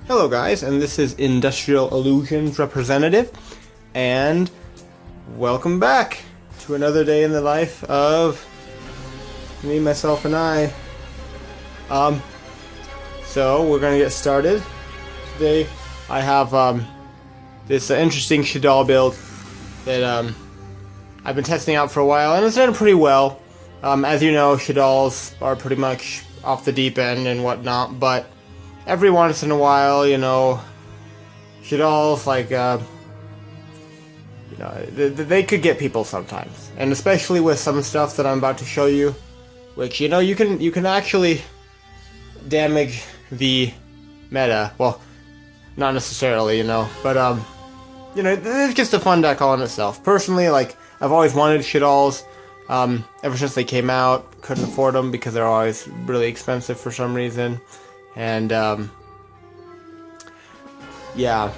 Hello guys, and this is Industrial Illusions representative, and welcome back to another day in the life of me, myself, and I. So we're gonna get started. Today I have this interesting Shaddoll build that I've been testing out for a while, and it's done pretty well. As you know, Shaddolls are pretty much off the deep end and whatnot, but every once in a while, you know, Shaddolls, like, you know, they could get people sometimes. And especially with some stuff that I'm about to show you, which, you know, you can actually damage the meta. Well, not necessarily, you know, but, you know, it's just a fun deck all in itself. Personally, like, I've always wanted Shaddolls, ever since they came out. Couldn't afford them because they're always really expensive for some reason. And, yeah.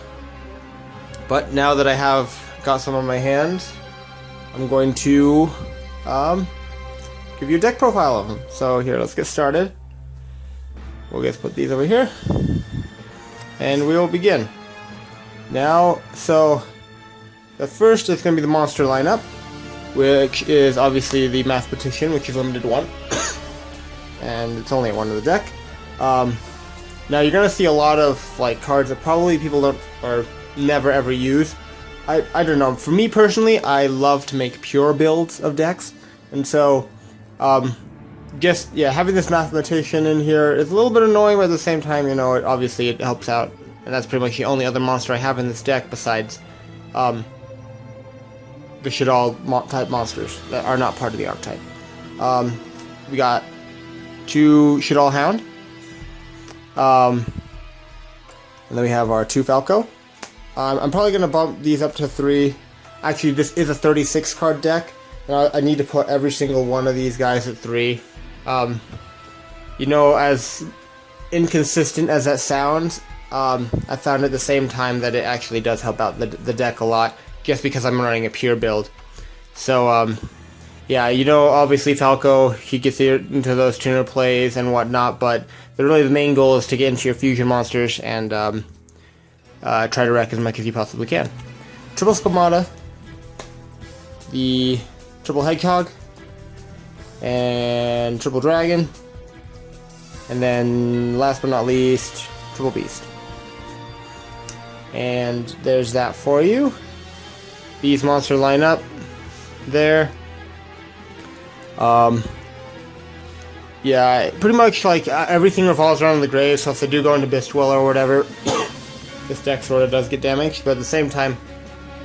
But now that I have got some on my hands, I'm going to, give you a deck profile of them. So here, let's get started. We'll just put these over here. And we will begin. Now, so, the first is going to be the monster lineup, which is obviously the Mathematician, which is limited to 1. And it's only at 1 of the deck. Now you're gonna see a lot of like cards that probably people don't or never ever use. I don't know. For me personally, I love to make pure builds of decks, and so just having this Mathematician in here is a little bit annoying, but at the same time, you know, obviously it helps out, and that's pretty much the only other monster I have in this deck besides the Shaddoll type monsters that are not part of the archetype. We got 2 Shaddoll Hound. And then we have our 2 Falco. I'm probably going to bump these up to 3. Actually, this is a 36 card deck, and I need to put every single one of these guys at 3. You know, as inconsistent as that sounds, I found at the same time that it actually does help out the deck a lot, just because I'm running a pure build. So, yeah, you know, obviously Falco, he gets into those tuner plays and whatnot, but really the main goal is to get into your fusion monsters and try to wreck as much as you possibly can. Triple Squamata, the Triple Hedgehog, and Triple Dragon, and then last but not least, Triple Beast. And there's that for you. These monster line up there. Yeah, pretty much like everything revolves around the grave, so if they do go into Bistwell or whatever, this deck sort of does get damaged, but at the same time,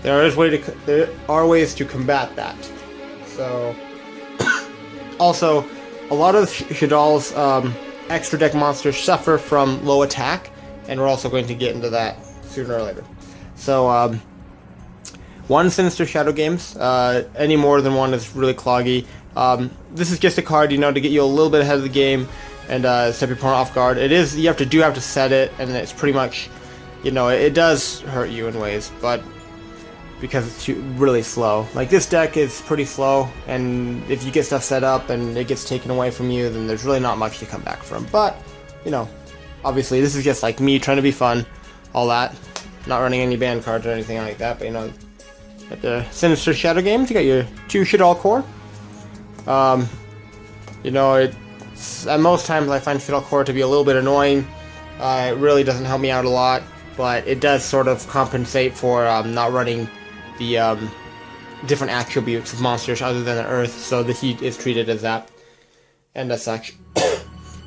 there are ways to combat that. So, also, a lot of Shaddolls extra deck monsters suffer from low attack, and we're also going to get into that sooner or later. So, 1 Sinister Shadow Games, any more than 1 is really cloggy. This is just a card, you know, to get you a little bit ahead of the game and set your opponent off guard. It is, you have to set it, and it's pretty much, you know, it does hurt you in ways, but because it's really slow. Like, this deck is pretty slow, and if you get stuff set up and it gets taken away from you, then there's really not much to come back from. But, you know, obviously this is just like me trying to be fun, all that. Not running any banned cards or anything like that, but, you know, at the Sinister Shadow Games, you got your 2 Shaddoll Core. You know, at most times I find Shaddoll Core to be a little bit annoying. It really doesn't help me out a lot, but it does sort of compensate for not running the different attributes of monsters other than the Earth, so the heat is treated as that, and as such.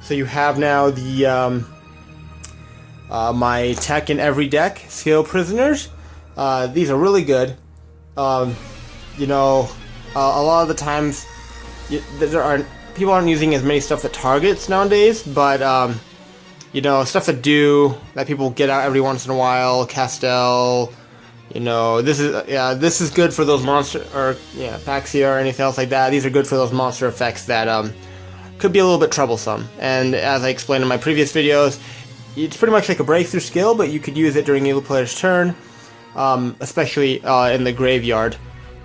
So you have now the my tech in every deck, Skill Prisoners. These are really good. You know, a lot of the times people aren't using as many stuff that targets nowadays, but you know, stuff that people get out every once in a while, Castell, you know, this is good for those monster, or Paxia or anything else like that. These are good for those monster effects that could be a little bit troublesome. And as I explained in my previous videos, it's pretty much like a breakthrough skill, but you could use it during either player's turn, especially in the graveyard.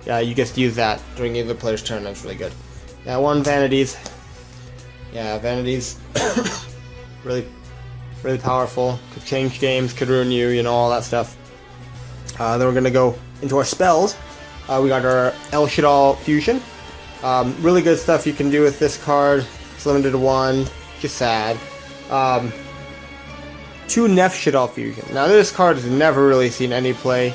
You just use that during either player's turn. That's really good. Yeah, 1 Vanities. Yeah, Vanities. really powerful. Could change games, could ruin you, you know, all that stuff. Then we're gonna go into our spells. We got our El Shaddol Fusion. Really good stuff you can do with this card. It's limited to 1. Just sad. 2 Nef Shaddoll Fusion. Now this card has never really seen any play.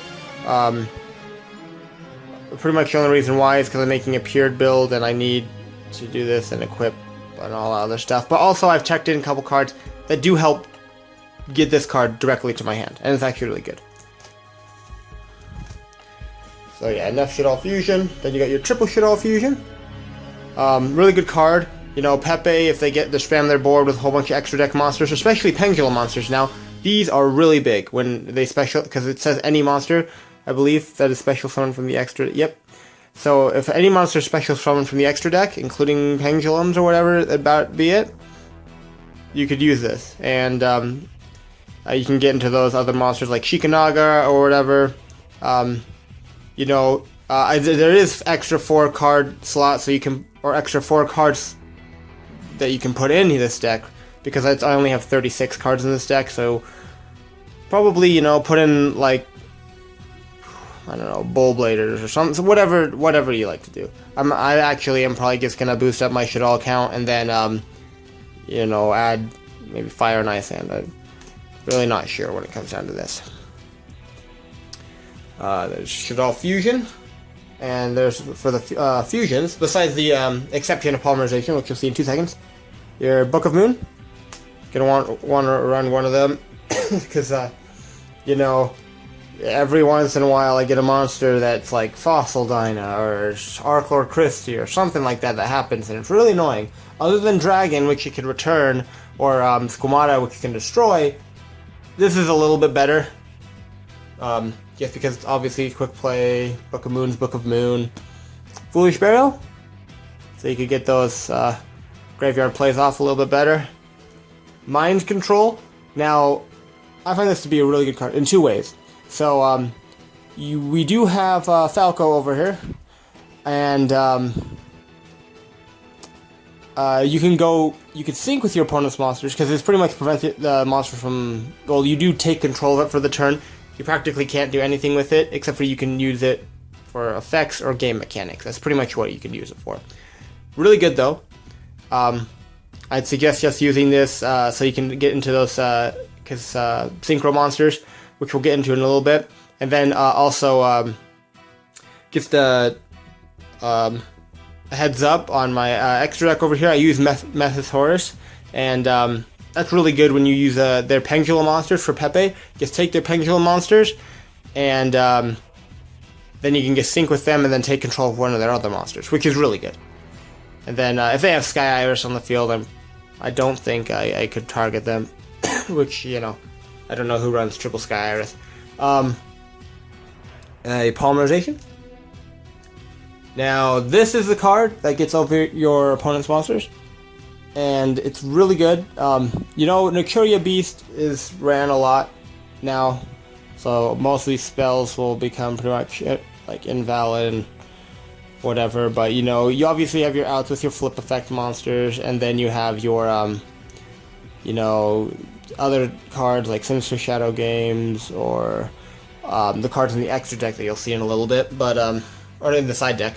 Pretty much the only reason why is because I'm making a Pure build and I need to do this and equip and all that other stuff. But also I've checked in a couple cards that do help get this card directly to my hand, and it's actually really good. So yeah, Nef Shaddoll Fusion. Then you got your triple Shaddoll Fusion. Really good card. You know, Pepe, if they spam their board with a whole bunch of extra deck monsters, especially Pendulum monsters. Now, these are really big when they special, because it says any monster, I believe, that is special summoned from the extra, yep. So, if any monster is special summoned from the extra deck, including Pendulums or whatever that be it, you could use this. And, you can get into those other monsters like Shikanaga or whatever. You know, there is extra 4 card slots, so you can, or extra 4 cards that you can put in this deck, because I only have 36 cards in this deck, so probably, you know, put in like, I don't know, Bull Bladers or something, so whatever you like to do. I actually am probably just gonna boost up my Shaddoll account and then you know, add maybe Fire and Ice Hand. I'm really not sure when it comes down to this. There's Shaddoll Fusion. And there's, for the fusions, besides the exception of polymerization, which you'll see in 2 seconds, your Book of Moon. Gonna want to run one of them, because, you know, every once in a while I get a monster that's like Fossil Dyna, or Archlord Christie, or something like that happens, and it's really annoying. Other than Dragon, which you can return, or Squamata, which you can destroy, this is a little bit better. Just because obviously quick play, Book of Moon's Book of Moon, Foolish Burial, so you could get those graveyard plays off a little bit better. Mind Control. Now, I find this to be a really good card in 2 ways. So we do have Falco over here, and you can sync with your opponent's monsters, because it's pretty much prevents the monster from. Well, you do take control of it for the turn. You practically can't do anything with it, except for you can use it for effects or game mechanics. That's pretty much what you can use it for. Really good, though. I'd suggest just using this so you can get into those synchro monsters, which we'll get into in a little bit. And then also just a heads up on my extra deck over here. I use Methosaurus, and that's really good when you use their Pendulum monsters for Pepe. Just take their Pendulum monsters, and then you can just sync with them and then take control of one of their other monsters, which is really good. And then if they have Sky Iris on the field, I don't think I could target them, which, you know, I don't know who runs triple Sky Iris. A Polymerization. Now, this is the card that gets over your opponent's monsters, and it's really good. You know, Nocuria Beast is ran a lot now, so most of these spells will become pretty much like invalid and whatever. But you know, you obviously have your outs with your flip effect monsters, and then you have your you know, other cards like Sinister Shadow Games, or the cards in the extra deck that you'll see in a little bit, but or in the side deck.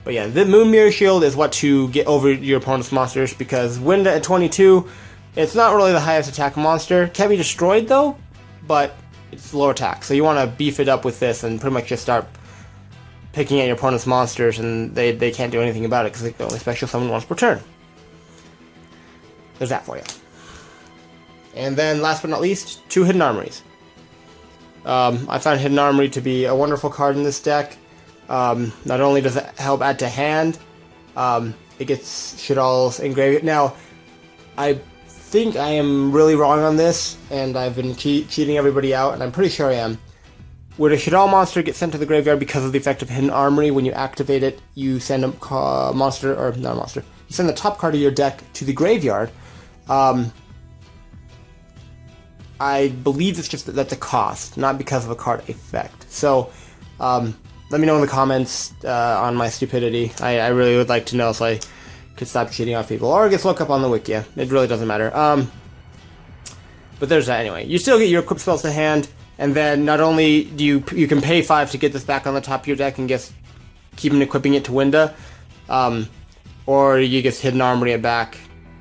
But yeah, the Moon Mirror Shield is what to get over your opponent's monsters, because Wind at 22, it's not really the highest attack monster. Can't be destroyed though, but it's low attack. So you want to beef it up with this and pretty much just start picking at your opponent's monsters, and they can't do anything about it because they can only special summon once per turn. There's that for you. And then last but not least, 2 Hidden Armories. I found Hidden Armory to be a wonderful card in this deck. Not only does it help add to hand, it gets Shaddolls engraved. Now, I think I am really wrong on this, and I've been cheating everybody out, and I'm pretty sure I am. When a Shaddoll monster gets sent to the graveyard because of the effect of Hidden Armory, when you activate it, you send a monster, or not a monster, you send the top card of your deck to the graveyard. I believe it's just that's a cost, not because of a card effect. So, let me know in the comments on my stupidity. I really would like to know so I could stop cheating off people. Or just look up on the wiki. It really doesn't matter. But there's that anyway. You still get your equip spells to hand, and then not only do you can pay 5 to get this back on the top of your deck and just keep equipping it to Winda, or you just hidden Armory it back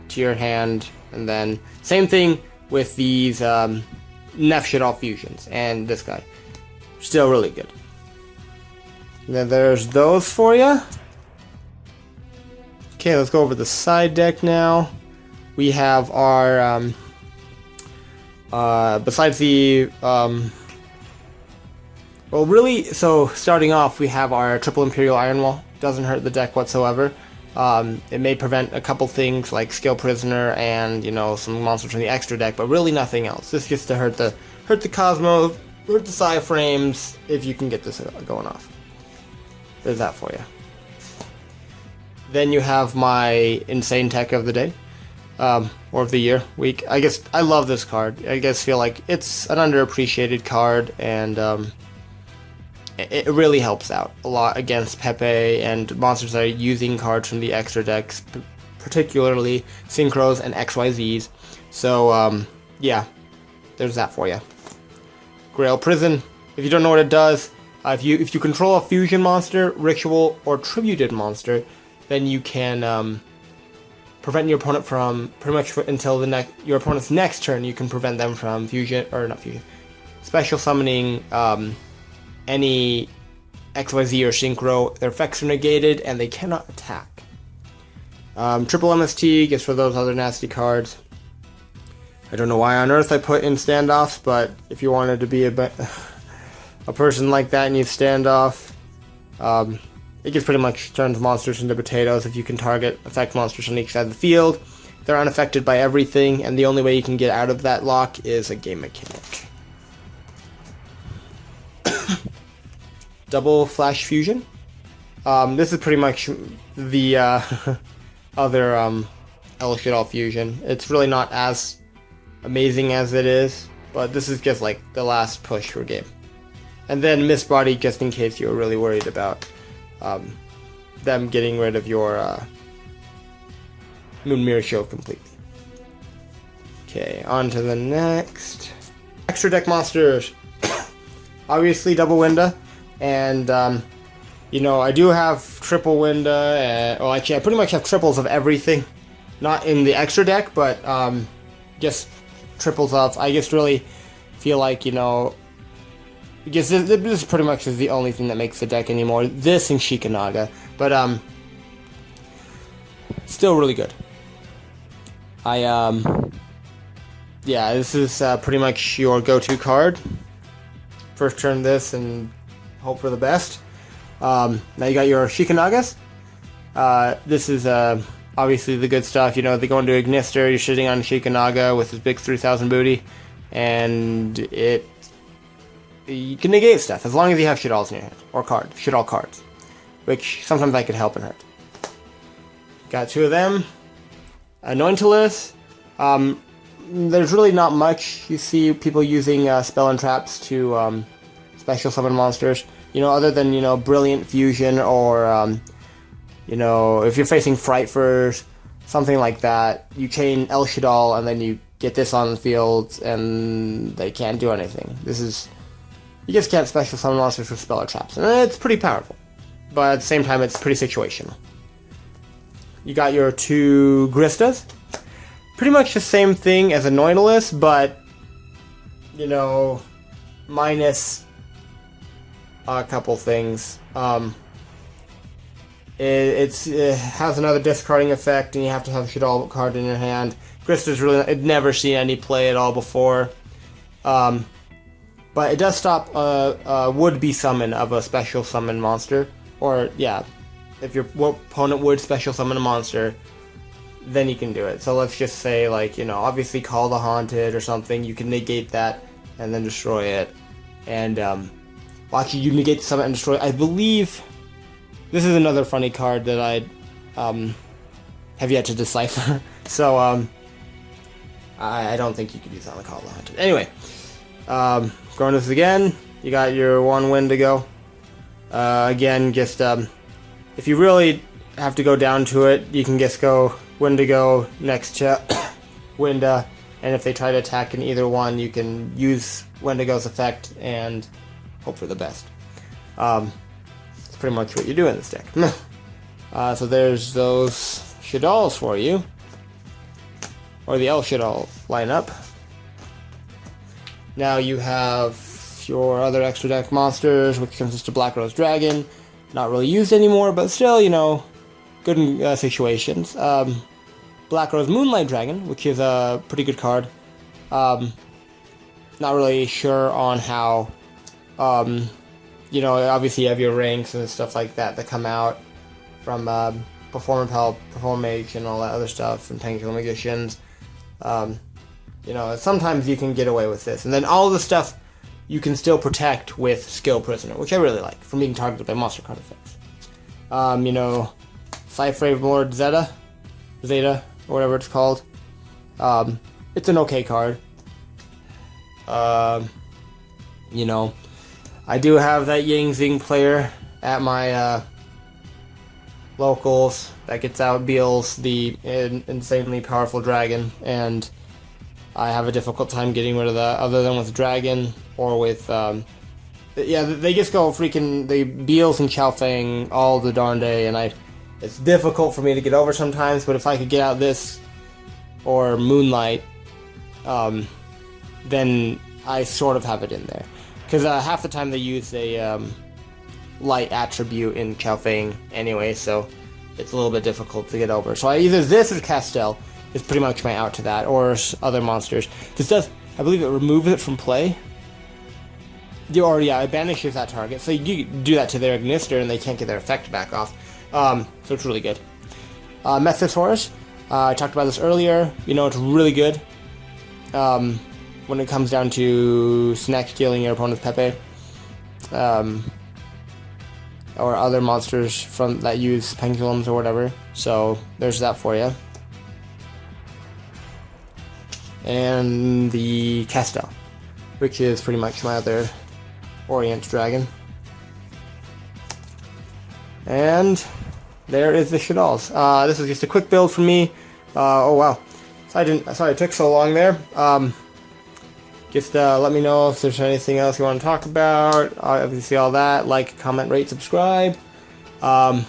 to your hand, and then same thing with these Neff Shaddoll fusions and this guy. Still really good. And then there's those for you. Okay, let's go over the side deck now. We have our besides the well, really, so starting off, we have our triple Imperial Iron Wall. Doesn't hurt the deck whatsoever. It may prevent a couple things like Skill Prisoner and, you know, some monsters from the extra deck, but really nothing else. This gets to hurt the Cosmo, hurt the Psi frames if you can get this going off. There's that for you. Then you have my insane tech of the day. Or of the year, week. I guess I love this card. I guess feel like it's an underappreciated card, and it really helps out a lot against Pepe and monsters that are using cards from the extra decks, particularly Synchros and XYZs. So yeah, there's that for you. Grail Prison. If you don't know what it does, if you control a fusion monster, ritual, or tributed monster, then you can prevent your opponent from, pretty much until your opponent's next turn, you can prevent them from special summoning any XYZ or Synchro. Their effects are negated and they cannot attack. Triple MST gets for those other nasty cards. I don't know why on earth I put in standoffs, but if you wanted to be a person like that and you standoff, it just pretty much turns monsters into potatoes if you can affect monsters on each side of the field. They're unaffected by everything, and the only way you can get out of that lock is a game mechanic. Double Flash Fusion. This is pretty much the other El Shaddoll fusion. It's really not as amazing as it is, but this is just like the last push for game. And then Miss Body, just in case you were really worried about them getting rid of your Moon Mirror Shield completely. Okay, on to the next. Extra deck monsters. Obviously double Winda, and you know, I do have triple Winda, well actually I pretty much have triples of everything. Not in the extra deck, but just triples of, I just really feel like, you know, because this pretty much is the only thing that makes the deck anymore. This and Shikanaga, but still really good. Yeah, this is pretty much your go-to card. First turn this and hope for the best. Now you got your Shikanagas. This is obviously the good stuff. You know, they go into Ignister. You're sitting on Shikanaga with his big 3000 booty, and you can negate stuff as long as you have Shaddolls in your hand, or Shaddoll cards, which sometimes I could help and hurt. Got two of them. Anointilus. There's really not much you see people using spell and traps to special summon monsters. You know, other than, you know, Brilliant Fusion, or you know, if you're facing Frightfurs, something like that, you chain El Shaddoll and then you get this on the field and they can't do anything. You just can't special summon monsters with spell or traps, and it's pretty powerful, but at the same time it's pretty situational. You got your two Gristas. Pretty much the same thing as Anointilus, but, you know, minus a couple things. It has another discarding effect, and you have to have a Shaddoll card in your hand. Grista's really, I'd never seen any play at all before. But it does stop a would-be summon of a special summon monster. Or, yeah, if your opponent would special summon a monster, then you can do it. So let's just say, like, you know, obviously Call the Haunted or something. You can negate that and then destroy it. And, well, actually, you negate the summon and destroy it. I believe this is another funny card that I have yet to decipher. So, I don't think you could use it on the Call of the Hunted. Anyway, going this again, you got your one Wendigo. Again, just if you really have to go down to it, you can just go Wendigo next to Winda, and if they try to attack in either one, you can use Wendigo's effect and hope for the best. That's pretty much what you do in this deck. So there's those Shaddolls for you, or the El Shaddoll lineup. Now you have your other extra deck monsters, which consists of Black Rose Dragon, not really used anymore, but still, you know, good in situations. Black Rose Moonlight Dragon, which is a pretty good card. Not really sure on how, you know, obviously you have your ranks and stuff like that that come out from Performance Help, Performation, and all that other stuff, and Tangible Magicians. You know, sometimes you can get away with this. And then all the stuff you can still protect with Skill Prisoner, which I really like, from being targeted by monster card effects. You know, Cypher Lord Zeta, or whatever it's called. It's an okay card. You know, I do have that Yang Zing player at my locals that gets out Beals, the insanely powerful dragon, and I have a difficult time getting rid of that, other than with Dragon or with, yeah, they just go freaking, the Beals and Chao Feng all the darn day, and it's difficult for me to get over sometimes, but if I could get out this, or Moonlight, then I sort of have it in there. Because half the time they use a light attribute in Chao Feng anyway, so it's a little bit difficult to get over. So either this or Castell is pretty much my out to that, or other monsters. This does, I believe it removes it from play. Or yeah, it banishes that target. So you do that to their Ignister and they can't get their effect back off. So it's really good. Methosaurus, I talked about this earlier. You know, it's really good when it comes down to snack stealing your opponent's Pepe. Or other monsters from that use pendulums or whatever. So there's that for you. And the Castell, which is pretty much my other Orient Dragon. And there is the Shaddolls. This is just a quick build for me. Oh wow, sorry it took so long there. Just let me know if there's anything else you want to talk about. Obviously all that, like, comment, rate, subscribe. More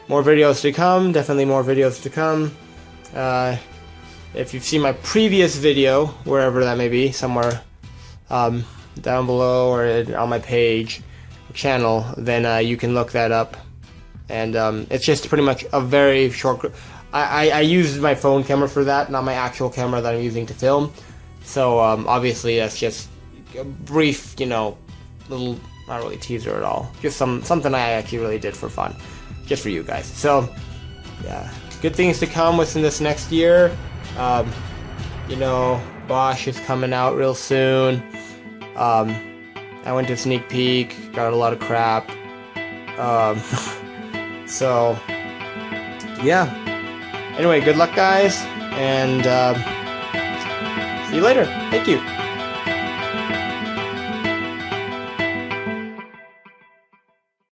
videos to come, definitely more videos to come. If you've seen my previous video, wherever that may be, somewhere down below or on my page, channel, then you can look that up. And it's just pretty much a very short... I used my phone camera for that, not my actual camera that I'm using to film. So obviously that's just a brief, you know, little, not really teaser at all. Just something I actually really did for fun. Just for you guys. So, yeah. Good things to come within this next year. You know, Bosch is coming out real soon. I went to sneak peek, got a lot of crap. So, yeah. Anyway, good luck, guys, and see you later. Thank you.